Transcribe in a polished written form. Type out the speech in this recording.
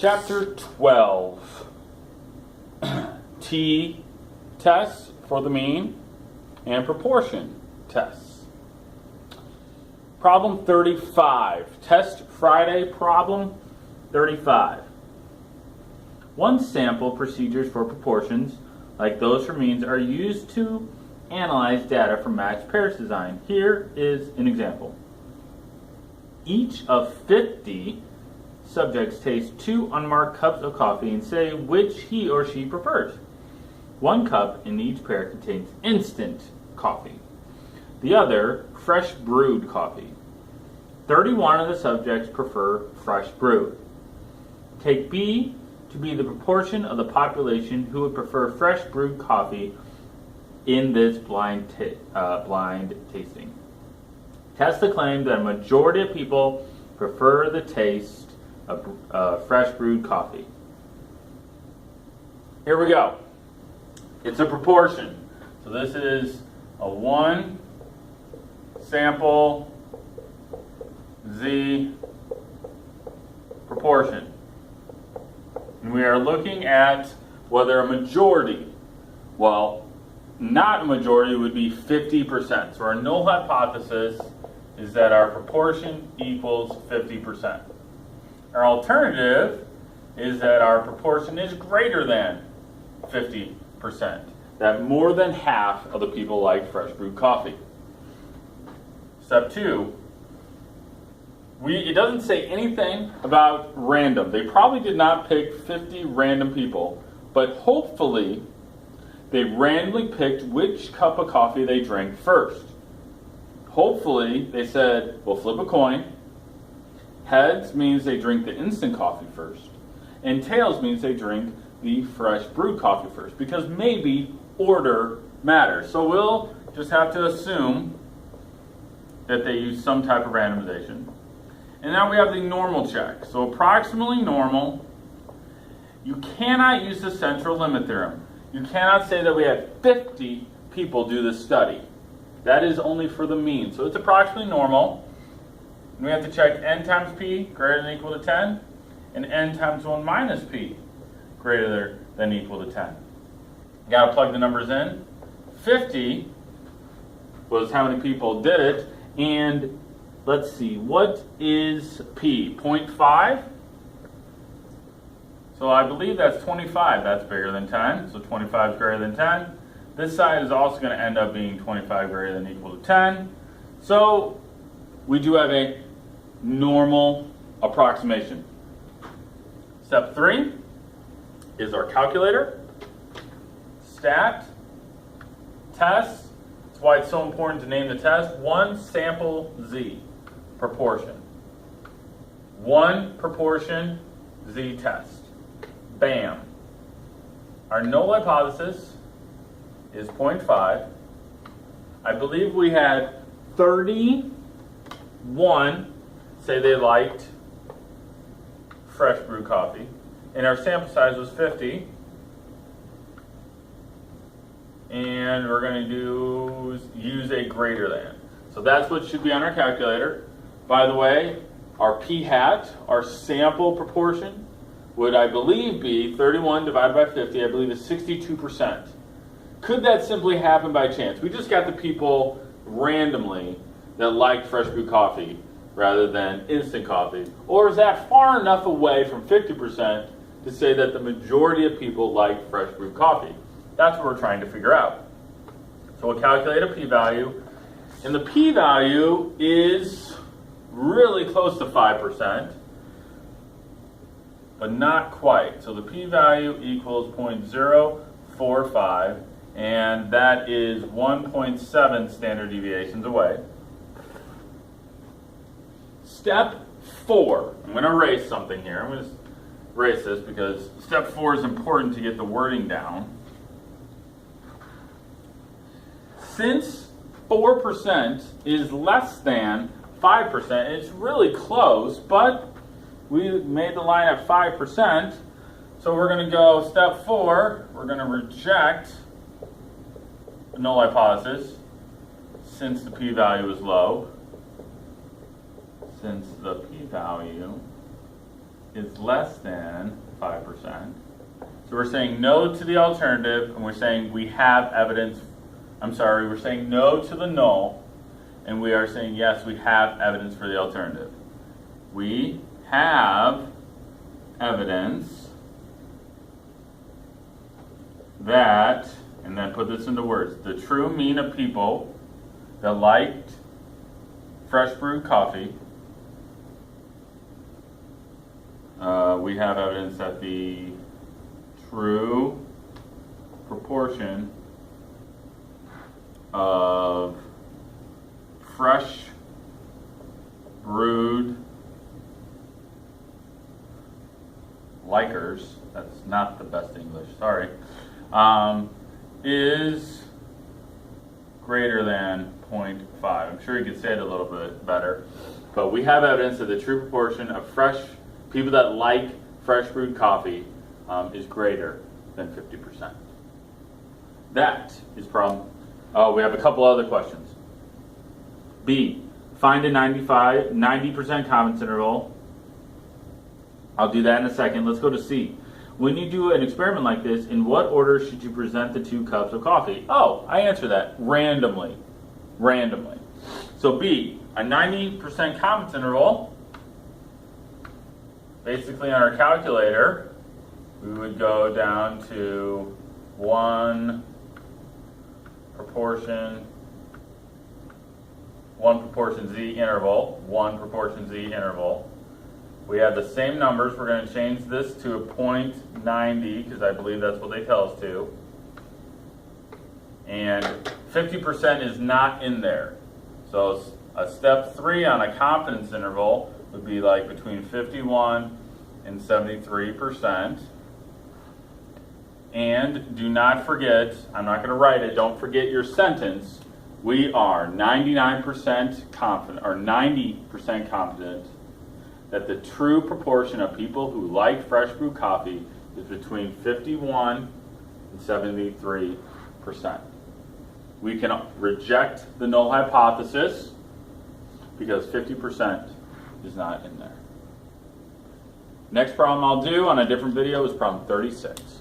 Chapter 12. T tests for the mean and proportion tests. Problem 35. Test Friday problem 35. One sample procedures for proportions, like those for means, are used to analyze data from matched pairs design. Here is an example. Each of 50 subjects taste 2 unmarked cups of coffee and say which he or she prefers. 1 cup in each pair contains instant coffee, the other fresh brewed coffee. 31 of the subjects prefer fresh brewed. Take B to be the proportion of the population who would prefer fresh brewed coffee in this blind tasting. Test the claim that a majority of people prefer the taste of fresh brewed coffee. Here we go. It's a proportion. So this is a 1 sample Z proportion. And we are looking at whether a majority, well, not a majority would be 50%. So our null hypothesis is that our proportion equals 50%. Our alternative is that our proportion is greater than 50%. That more than half of the people like fresh brewed coffee. Step 2. It doesn't say anything about random. They probably did not pick 50 random people, but hopefully they randomly picked which cup of coffee they drank first. Hopefully they said, we'll flip a coin. Heads means they drink the instant coffee first, and tails means they drink the fresh brewed coffee first, because maybe order matters. So we'll just have to assume that they use some type of randomization. And now we have the normal check. So approximately normal, you cannot use the central limit theorem. You cannot say that we had 50 people do this study. That is only for the mean. So it's approximately normal. And we have to check n times p greater than or equal to 10, and n times 1 minus p greater than or equal to 10. You got to plug the numbers in. 50 was how many people did it, and let's see, what is p? 0.5? So I believe that's 25. That's bigger than 10. So 25 is greater than 10. This side is also going to end up being 25 greater than or equal to 10. So we do have a normal approximation. Step 3 is our calculator. Stat. Test. That's why it's so important to name the test. 1 sample Z proportion. 1 proportion Z test. Bam. Our null hypothesis is 0.5. I believe we had 31 say they liked fresh brewed coffee, and our sample size was 50. And we're going to use a greater than. So that's what should be on our calculator. By the way, our p hat, our sample proportion, would I believe be 31 divided by 50, I believe is 62%. Could that simply happen by chance? We just got the people randomly that like fresh brewed coffee rather than instant coffee. Or is that far enough away from 50% to say that the majority of people like fresh brewed coffee? That's what we're trying to figure out. So we'll calculate a p-value, and the p-value is really close to 5%, but not quite. So the p-value equals 0.045, and that is 1.7 standard deviations away. Step 4. I'm going to erase something here. I'm going to erase this because step 4 is important to get the wording down. Since 4% is less than 5%, it's really close, but we made the line at 5%, so we're going to go step 4, we're going to reject the null hypothesis since the p-value is low. Since the p-value is less than 5%. So we're saying no to the alternative, and we're saying we have evidence. We're saying no to the null, and we are saying yes, we have evidence for the alternative. We have evidence that, and then put this into words, the true mean of people that liked fresh brewed coffee, we have evidence that the true proportion of fresh brewed likers, that's not the best English, sorry, is greater than 0.5. I'm sure you could say it a little bit better, but we have evidence that the true proportion of people that like fresh brewed coffee is greater than 50%. That is problem. Oh, we have a couple other questions. B, find a 90% confidence interval. I'll do that in a second. Let's go to C. When you do an experiment like this, in what order should you present the 2 cups of coffee? Oh, I answer that randomly. Randomly. So B, a 90% confidence interval. Basically on our calculator, we would go down to 1 proportion Z interval. We have the same numbers. We're going to change this to a 0.90 because I believe that's what they tell us to. And 50% is not in there. So a step 3 on a confidence interval would be like between 51 and 73%. And do not forget, I'm not going to write it, don't forget your sentence. We are 99% confident, or 90% confident, that the true proportion of people who like fresh brewed coffee is between 51 and 73%. We can reject the null hypothesis because 50% is not in there. Next problem I'll do on a different video is problem 36.